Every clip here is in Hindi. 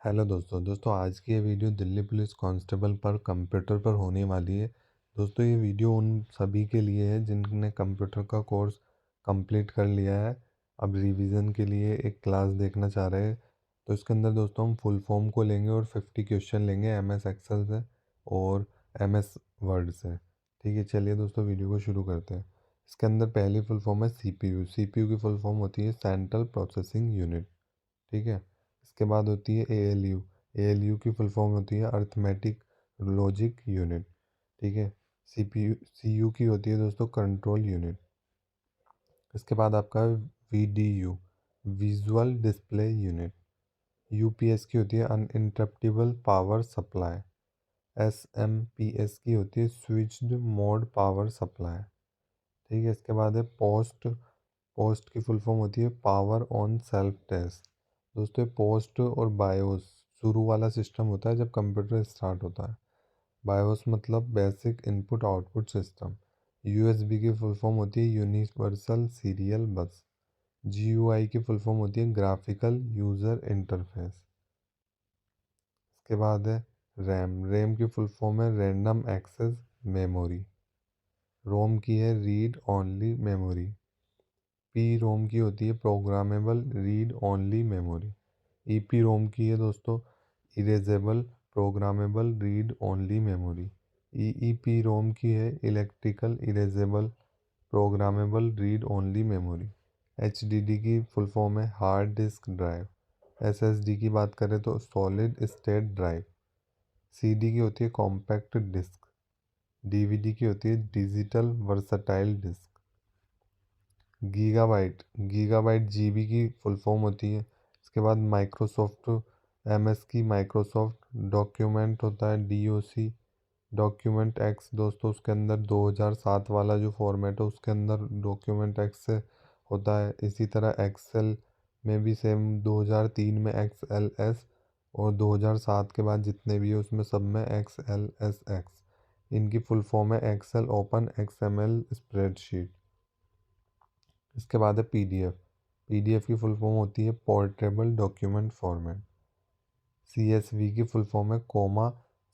हेलो दोस्तों आज की ये वीडियो दिल्ली पुलिस कांस्टेबल पर कंप्यूटर पर होने वाली है। दोस्तों ये वीडियो उन सभी के लिए है जिनने कंप्यूटर का कोर्स कंप्लीट कर लिया है, अब रिवीजन के लिए एक क्लास देखना चाह रहे हैं। तो इसके अंदर दोस्तों हम फुल फॉर्म को लेंगे और 50 क्वेश्चन लेंगे एमएस एक्सेल से और एमएस वर्ड से। ठीक है, चलिए दोस्तों वीडियो को शुरू करते हैं। इसके अंदर पहली फुल फॉर्म है सीपीयू। सीपीयू की फुल फॉर्म होती है सेंट्रल प्रोसेसिंग यूनिट। ठीक है, इसके बाद होती है एएलयू। एएलयू की फुल फॉर्म होती है अर्थमेटिक लॉजिक यूनिट। ठीक है, सीपीयू सीयू की होती है दोस्तों कंट्रोल यूनिट। इसके बाद आपका VDU visual display unit. UPS की होती है अनइंटरप्टेबल पावर सप्लाई। एसएमपीएस की होती है स्विच्ड मोड पावर सप्लाई। ठीक है, इसके बाद है पोस्ट। पोस्ट की फुल फॉर्म होती है पावर ऑन सेल्फ टेस्ट। दोस्तों पोस्ट और बायोस शुरू वाला सिस्टम होता है जब कंप्यूटर स्टार्ट होता है। बायोस मतलब basic input output system. USB की फुल फॉर्म होती है यूनिवर्सल सीरियल बस। जीयूआई की फुल फॉर्म होती है ग्राफिकल यूज़र इंटरफेस। इसके बाद है रैम। रैम की फुल फॉर्म है रैंडम एक्सेस मेमोरी। रोम की है read only memory. P ROM की होती है programmable read only memory. EP ROM की है दोस्तों erasable programmable read only memory. EEP ROM की है electrical erasable programmable read only memory. HDD की फुल फॉर्म है हार्ड डिस्क ड्राइव। एसएसडी की बात करें तो सॉलिड स्टेट ड्राइव। सीडी की होती है कॉम्पैक्ट डिस्क। डीवीडी की होती है digital versatile disc. Gigabyte. Gigabyte GB की फुल फॉर्म होती है। इसके बाद माइक्रोसॉफ्ट एमएस की माइक्रोसॉफ्ट डॉक्यूमेंट होता है डीओसी। डॉक्यूमेंट एक्स दोस्तों उसके अंदर 2007 वाला जो फॉर्मेट है उसके अंदर डॉक्यूमेंट एक्स से होता है। इसी तरह एक्सेल में भी सेम 2003 में एक्स एल एस और 2007 के बाद जितने भी है उसमें सब में एक्स एल एस एक्स। इनकी फुल फॉर्म है एक्सेल ओपन एक्सएमएल स्प्रेडशीट। इसके बाद है पीडीएफ। पीडीएफ की फुल फॉर्म होती है पोर्टेबल डॉक्यूमेंट फॉर्मेट। सीएसवी की फुल फॉर्म है कोमा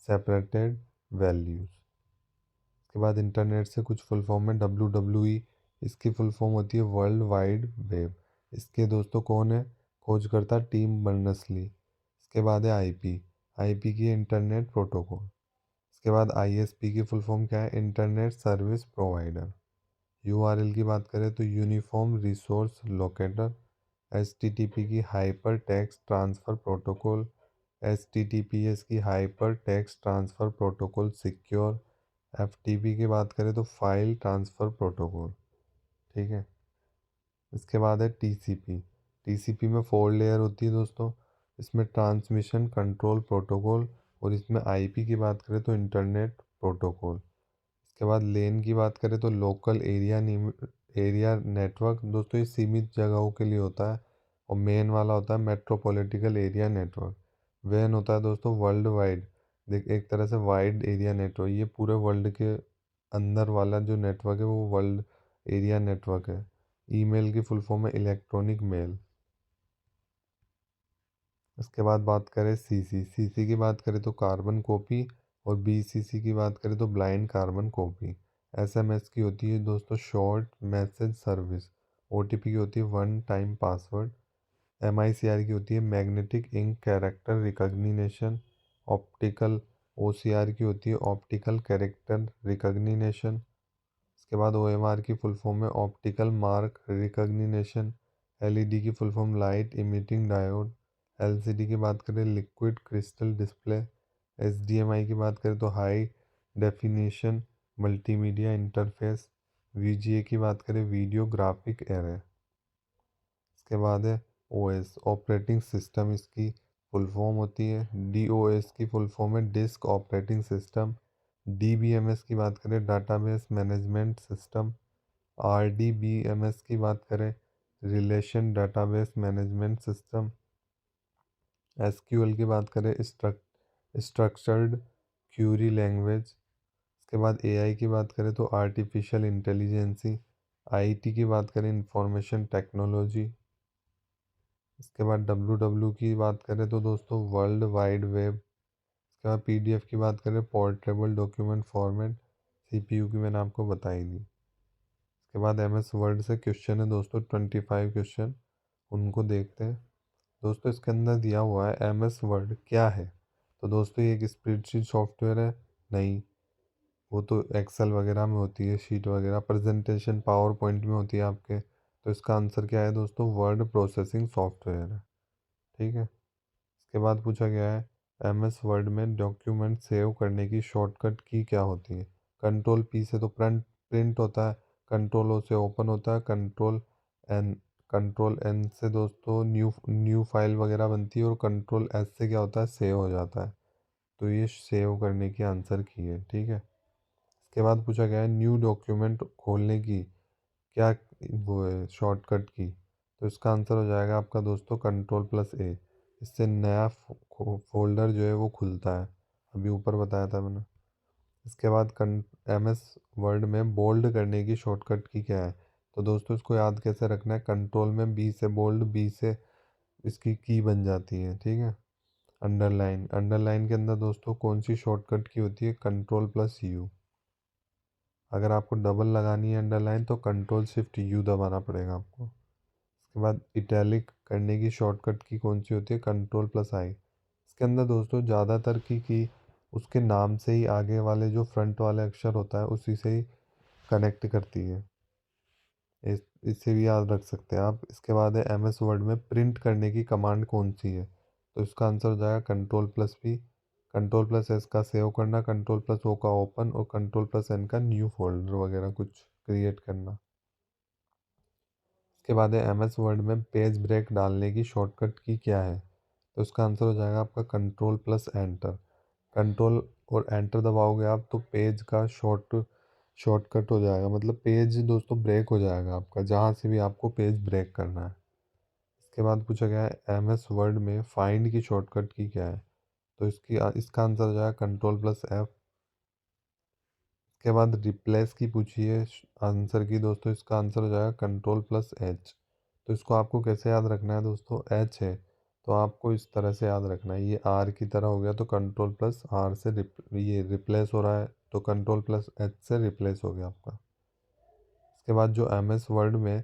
सेपरेटेड वैल्यूज। इसके बाद इंटरनेट से कुछ फुल फॉर्म है डब्ल्यू। इसकी फुल फॉर्म होती है वर्ल्ड वाइड वेब। इसके दोस्तों कौन है खोजकर्ता टीम बर्नर्स ली। इसके बाद है आईपी। आईपी की इंटरनेट प्रोटोकॉल। इसके बाद आईएसपी की फुल फॉर्म क्या है इंटरनेट सर्विस प्रोवाइडर। यूआरएल की बात करें तो यूनिफॉर्म रिसोर्स लोकेटर। एचटीटीपी की hyper text transfer protocol. HTTPS की hyper text transfer protocol secure. FTP की बात करें तो फाइल ट्रांसफ़र प्रोटोकॉल। ठीक है, इसके बाद है टीसीपी। टीसीपी में 4 लेयर होती है दोस्तों। इसमें ट्रांसमिशन कंट्रोल प्रोटोकॉल और इसमें आईपी की बात करें तो इंटरनेट प्रोटोकॉल। इसके बाद लेन की बात करें तो लोकल एरिया नेटवर्क दोस्तों ये सीमित जगहों के लिए होता है। और मेन वाला होता है मेट्रोपॉलिटिकल एरिया नेटवर्क। वैन होता है दोस्तों वर्ल्ड वाइड। देख एक तरह से वाइड एरिया नेटवर्क, ये पूरे वर्ल्ड के अंदर वाला जो नेटवर्क है वो वर्ल्ड एरिया नेटवर्क है। ईमेल की फुल फॉर्म है इलेक्ट्रॉनिक मेल। इसके बाद बात करें सीसी। सीसी की बात करें तो कार्बन कॉपी और बीसीसी की बात करें तो ब्लाइंड कार्बन कॉपी। एसएमएस की होती है दोस्तों शॉर्ट मैसेज सर्विस। ओटीपी की होती है वन टाइम पासवर्ड। एमआईसीआर की होती है magnetic ink character recognition. Optical OCR की होती है ऑप्टिकल कैरेक्टर रिकग्निशन। इसके बाद ओएमआर की फुल फॉर्म है ऑप्टिकल मार्क रिकग्निशन। एलईडी की full form light emitting diode. LCD की बात करें लिक्विड क्रिस्टल डिस्प्ले। एचडीएमआई की बात करें तो high definition multimedia interface. VGA की बात करें वीडियो ग्राफिक एरे। इसके बाद है ओएस ऑपरेटिंग सिस्टम। इसकी फुल फॉर्म होती है डीओएस की फुल फॉर्म है डिस्क ऑपरेटिंग सिस्टम। डीबीएमएस की बात करें डाटाबेस मैनेजमेंट सिस्टम। आरडीबीएमएस की बात करें relation database management system. SQL की बात करें स्ट्रक्चर्ड क्यूरी लैंग्वेज। इसके बाद एआई की बात करें तो आर्टिफिशियल इंटेलिजेंसी। आईटी की बात करें इंफॉर्मेशन टेक्नोलॉजी। इसके बाद डब्ल्यू की बात करें तो दोस्तों वर्ल्ड वाइड वेब। इसके बाद पीडीएफ की बात करें पोर्टेबल डॉक्यूमेंट फॉर्मेट, सीपीयू की मैंने आपको बताई दी। इसके बाद एमएस वर्ड से क्वेश्चन है दोस्तों 25 क्वेश्चन, उनको देखते हैं। दोस्तों इसके अंदर दिया हुआ है एमएस वर्ड क्या है। तो दोस्तों ये एक स्प्रेडशीट सॉफ्टवेयर है? नहीं, वो तो एक्सेल वगैरह में होती है, शीट वगैरह प्रेजेंटेशन पावर पॉइंट में होती है आपके। तो इसका आंसर क्या है दोस्तों? वर्ड प्रोसेसिंग सॉफ्टवेयर है। ठीक है। इसके बाद पूछा गया है एमएस वर्ड में डॉक्यूमेंट सेव करने की शॉर्टकट की क्या होती है। कंट्रोल पी से तो प्रिंट प्रिंट होता है, कंट्रोल ओ से ओपन होता है, एन कंट्रोल एन से दोस्तों न्यू न्यू फाइल वगैरह बनती है, और कंट्रोल एस से क्या होता है? सेव हो जाता है। तो ये सेव करने की आंसर की है। ठीक है। इसके बाद पूछा गया है न्यू डॉक्यूमेंट खोलने की क्या वो है शॉर्टकट की। तो इसका आंसर हो जाएगा आपका दोस्तों कंट्रोल+A। इससे नया फोल्डर जो है वो खुलता है, अभी ऊपर बताया था मैंने। इसके बाद एमएस वर्ड में बोल्ड करने की शॉर्टकट की क्या है। तो दोस्तों इसको याद कैसे रखना है? कंट्रोल में बी से बोल्ड, बी से इसकी की बन जाती है। ठीक है। अंडरलाइन, अंडरलाइन के अंदर दोस्तों कौन सी शॉर्टकट की होती है? कंट्रोल+U। अगर आपको डबल लगानी है अंडरलाइन तो कंट्रोल+Shift+U दबाना पड़ेगा आपको। उसके बाद इटैलिक करने की शॉर्टकट की कौन सी होती है? कंट्रोल+I। इसके अंदर दोस्तों ज़्यादातर की उसके नाम से ही आगे वाले जो फ्रंट वाले अक्षर होता है उसी से ही कनेक्ट करती है। इससे भी याद रख सकते हैं आप। इसके बाद है एमएस वर्ड में प्रिंट करने की कमांड कौन सी है। तो इसका आंसर हो जाएगा कंट्रोल+V। कंट्रोल+S का सेव करना, कंट्रोल+O का ओपन, और कंट्रोल+N का न्यू फोल्डर वगैरह कुछ क्रिएट करना। इसके बाद है एमएस वर्ड में पेज ब्रेक डालने की शॉर्टकट की क्या है। तो इसका आंसर हो जाएगा आपका कंट्रोल+Enter। कंट्रोल और एंटर दबाओगे आप तो पेज का शॉर्टकट हो जाएगा, मतलब पेज दोस्तों ब्रेक हो जाएगा आपका, जहाँ से भी आपको पेज ब्रेक करना है। इसके बाद पूछा गया है एमएस वर्ड में फाइंड की शॉर्टकट की क्या है। तो इसका आंसर हो जाएगा कंट्रोल+F। इसके बाद रिप्लेस की पूछी है आंसर की दोस्तों, इसका आंसर हो जाएगा कंट्रोल+H। तो इसको आपको कैसे याद रखना है दोस्तों? H है तो आपको इस तरह से याद रखना है, ये R की तरह हो गया तो कंट्रोल+R से ये रिप्लेस हो रहा है, तो कंट्रोल+H से रिप्लेस हो गया आपका। इसके बाद जो एमएस वर्ड में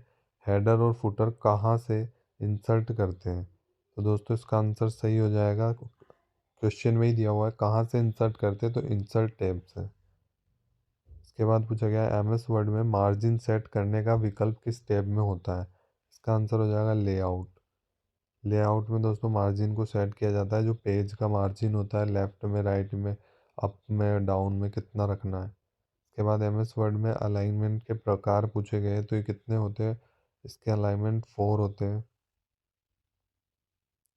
हेडर और फुटर कहाँ से इंसर्ट करते हैं। तो दोस्तों इसका आंसर सही हो जाएगा, क्वेश्चन में ही दिया हुआ है कहाँ से इंसर्ट करते हैं, तो इंसर्ट टैब से। इसके बाद पूछा गया है एमएस वर्ड में मार्जिन सेट करने का विकल्प किस टैब में होता है। इसका आंसर हो जाएगा लेआउट। लेआउट में दोस्तों मार्जिन को सेट किया जाता है, जो पेज का मार्जिन होता है, लेफ्ट में, राइट में, अप में, डाउन में कितना रखना है। इसके बाद एमएस वर्ड में अलाइनमेंट के प्रकार पूछे गए तो ये कितने होते हैं। इसके अलाइनमेंट 4 होते हैं।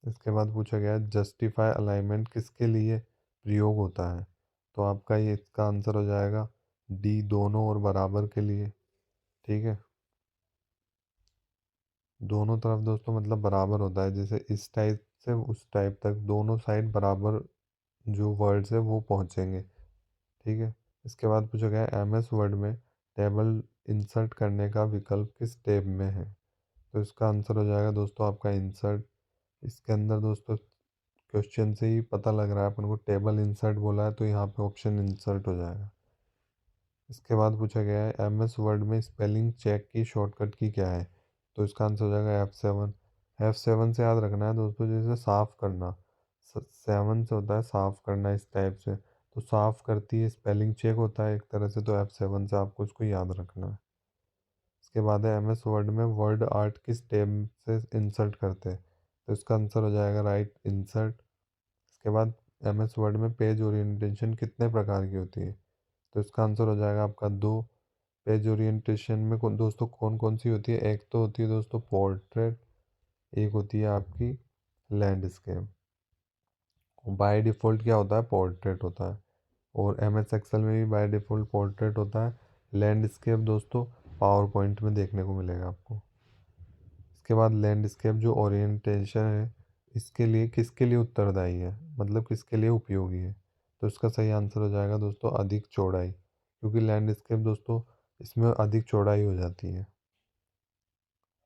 इसके बाद पूछा गया है जस्टिफाई अलाइनमेंट किसके लिए प्रयोग होता है। तो आपका ये इसका आंसर हो जाएगा डी, दोनों और बराबर के लिए। ठीक है। दोनों तरफ दोस्तों मतलब बराबर होता है, जैसे इस टाइप से उस टाइप तक दोनों साइड बराबर जो वर्ड्स है वो पहुंचेंगे। ठीक है। इसके बाद पूछा गया है एमएस वर्ड में टेबल इंसर्ट करने का विकल्प किस टैब में है। तो इसका आंसर हो जाएगा दोस्तों आपका इंसर्ट। इसके अंदर दोस्तों क्वेश्चन से ही पता लग रहा है अपन को टेबल इंसर्ट बोला है, तो यहाँ पे ऑप्शन इंसर्ट हो जाएगा। इसके बाद पूछा गया है एमएस वर्ड में स्पेलिंग चेक की शॉर्टकट की क्या है। तो इसका आंसर हो जाएगा F7। F7 से याद रखना है दोस्तों, जैसे साफ करना, 7 से होता है साफ करना, इस टाइप से तो साफ करती है, स्पेलिंग चेक होता है एक तरह से, तो F7 से आपको इसको याद रखना है। इसके बाद है एमएस वर्ड में वर्ड आर्ट किस टैब से इंसर्ट करते हैं। तो इसका आंसर हो जाएगा राइट, इंसर्ट। इसके बाद एमएस वर्ड में पेज ओरिएंटेशन कितने प्रकार की होती है। तो इसका आंसर हो जाएगा आपका 2। पेज ओरिएंटेशन में दोस्तों कौन कौन सी होती है। एक तो होती है दोस्तों पोर्ट्रेट, एक होती है आपकी लैंडस्केप। बाय डिफ़ॉल्ट क्या होता है? पोर्ट्रेट होता है। और एम एस एक्सेल में भी बाय डिफ़ॉल्ट पोर्ट्रेट होता है। लैंडस्केप दोस्तों पावर पॉइंट में देखने को मिलेगा आपको। इसके बाद लैंडस्केप जो ओरिएंटेशन है इसके लिए किसके लिए उत्तरदायी है, मतलब किसके लिए उपयोगी है। तो इसका सही आंसर हो जाएगा दोस्तों अधिक चौड़ाई, क्योंकि लैंडस्केप दोस्तों इसमें अधिक चौड़ाई हो जाती है।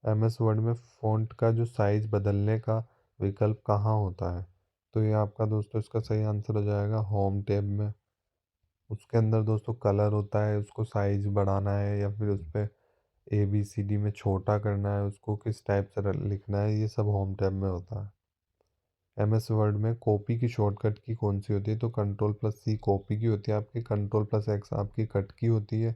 एमएस वर्ड में फ़ॉन्ट का जो साइज़ बदलने का विकल्प कहाँ होता है? तो ये आपका दोस्तों इसका सही आंसर हो जाएगा होम टैब में। उसके अंदर दोस्तों कलर होता है, उसको साइज़ बढ़ाना है या फिर उस पे ABCD में छोटा करना है, उसको किस टाइप से लिखना है, ये सब होम टैब में होता है। एमएस वर्ड में कॉपी की शॉर्टकट की कौन सी होती है? तो कंट्रोल+C कॉपी की होती है आपकी, कंट्रोल+X आपकी कट की होती है,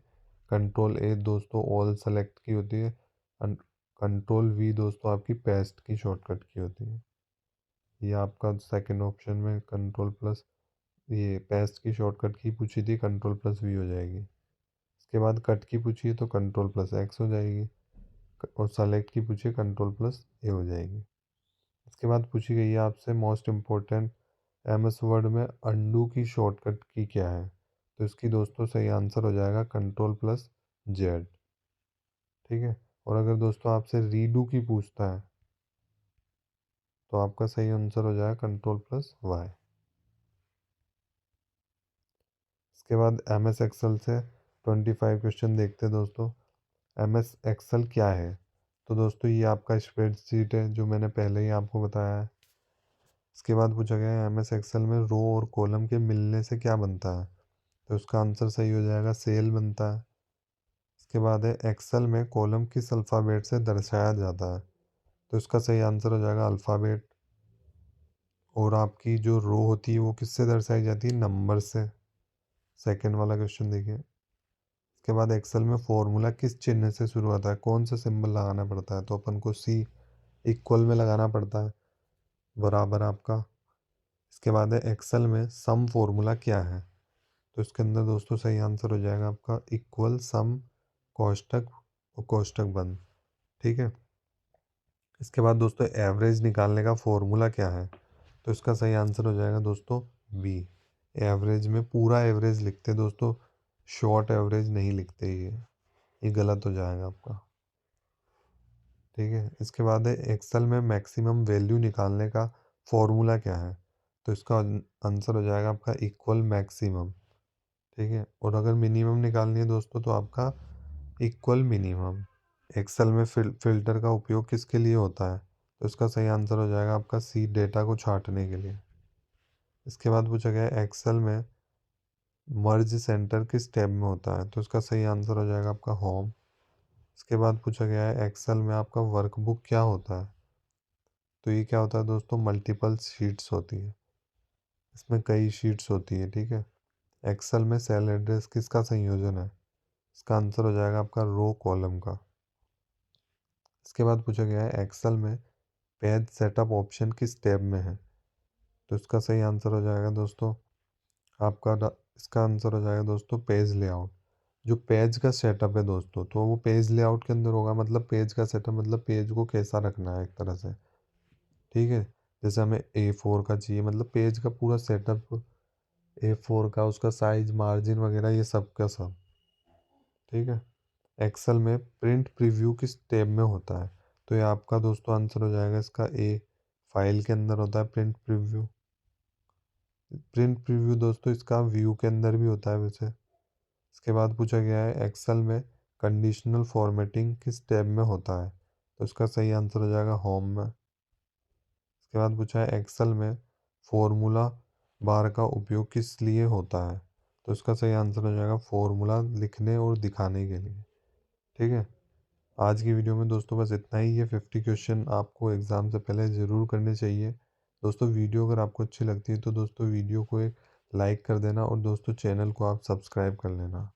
कंट्रोल A दोस्तों ऑल सेलेक्ट की होती है, कंट्रोल V दोस्तों आपकी पेस्ट की शॉर्टकट की होती है। ये आपका सेकंड ऑप्शन में कंट्रोल प्लस ये पेस्ट की शॉर्टकट की पूछी थी, कंट्रोल+V हो जाएगी। इसके बाद कट की पूछी है तो कंट्रोल+X हो जाएगी, और सेलेक्ट की पूछी कंट्रोल+A हो जाएगी। इसके बाद पूछी गई है आपसे मोस्ट इम्पोर्टेंट, एमएस वर्ड में अंडू की शॉर्टकट की क्या है? तो इसकी दोस्तों सही आंसर हो जाएगा कंट्रोल+Z। ठीक है। और अगर दोस्तों आपसे रीडू की पूछता है तो आपका सही आंसर हो जाएगा कंट्रोल+Y। इसके बाद एमएस एक्सेल से 25 क्वेश्चन देखते हैं दोस्तों। एमएस एक्सेल क्या है? तो दोस्तों ये आपका स्प्रेडशीट है, जो मैंने पहले ही आपको बताया है। इसके बाद पूछा गया है एमएस एक्सेल में रो और कॉलम के मिलने से क्या बनता है? तो उसका आंसर सही हो जाएगा सेल बनता है। इसके बाद है एक्सेल में कॉलम किस अल्फ़ाबेट से दर्शाया जाता है? तो इसका सही आंसर हो जाएगा अल्फ़ाबेट। और आपकी जो रो होती है वो किससे दर्शाई जाती है? नंबर से। सेकंड वाला क्वेश्चन देखिए। इसके बाद एक्सेल में फॉर्मूला किस चिन्ह से शुरू होता है? कौन सा सिंबल लगाना पड़ता है? तो अपन को C इक्वल में लगाना पड़ता है, बराबर आपका। इसके बाद है एक्सेल में सम फॉर्मूला क्या है? तो इसके अंदर दोस्तों सही आंसर हो जाएगा आपका इक्वल सम कोष्टक और कोष्टक बंद। ठीक है। इसके बाद दोस्तों एवरेज निकालने का फॉर्मूला क्या है? तो इसका सही आंसर हो जाएगा दोस्तों बी। एवरेज में पूरा एवरेज लिखते हैं दोस्तों, शॉर्ट एवरेज नहीं लिखते। ये गलत हो जाएगा आपका। ठीक है। इसके बाद है एक्सेल में मैक्सिमम वैल्यू निकालने का फॉर्मूला क्या है? तो इसका आंसर हो जाएगा आपका इक्वल मैक्सिमम। ठीक है। और अगर मिनिमम निकालनी है दोस्तों तो आपका इक्वल मिनिमम। एक्सेल में फिल्टर का उपयोग किसके लिए होता है? तो इसका सही आंसर हो जाएगा आपका C डेटा को छांटने के लिए। इसके बाद पूछा गया है एक्सेल में मर्ज सेंटर किस टैब में होता है? तो इसका सही आंसर हो जाएगा आपका होम। इसके बाद पूछा गया है एक्सेल में आपका वर्कबुक क्या होता है? तो ये क्या होता है दोस्तों? मल्टीपल शीट्स होती है, इसमें कई शीट्स होती है। ठीक है। एक्सेल में सेल एड्रेस किसका संयोजन है? इसका आंसर हो जाएगा आपका रो कॉलम का। इसके बाद पूछा गया है एक्सेल में पेज सेटअप ऑप्शन किस टैब में है? तो इसका सही आंसर हो जाएगा दोस्तों इसका आंसर हो जाएगा दोस्तों पेज लेआउट। जो पेज का सेटअप है दोस्तों, तो वो पेज लेआउट के अंदर होगा। मतलब पेज का सेटअप मतलब पेज को कैसा रखना है एक तरह से। ठीक है। जैसे हमें A4 का चाहिए, मतलब पेज का पूरा सेटअप A4 का, उसका साइज मार्जिन वगैरह ये सब का सब। ठीक है। एक्सेल में प्रिंट प्रीव्यू किस टैब में होता है? तो ये आपका दोस्तों आंसर हो जाएगा इसका A, फाइल के अंदर होता है प्रिंट प्रीव्यू। प्रिंट प्रीव्यू दोस्तों इसका व्यू के अंदर भी होता है वैसे। इसके बाद पूछा गया है एक्सेल में कंडीशनल फॉर्मेटिंग किस टैब में होता है? तो इसका सही आंसर हो जाएगा होम में। इसके बाद पूछा है एक्सेल में फॉर्मूला बार का उपयोग किस लिए होता है? तो इसका सही आंसर हो जाएगा फॉर्मूला लिखने और दिखाने के लिए। ठीक है। आज की वीडियो में दोस्तों बस इतना ही है। 50 क्वेश्चन आपको एग्ज़ाम से पहले ज़रूर करने चाहिए। दोस्तों वीडियो अगर आपको अच्छी लगती है तो दोस्तों वीडियो को एक लाइक कर देना, और दोस्तों चैनल को आप सब्सक्राइब कर लेना।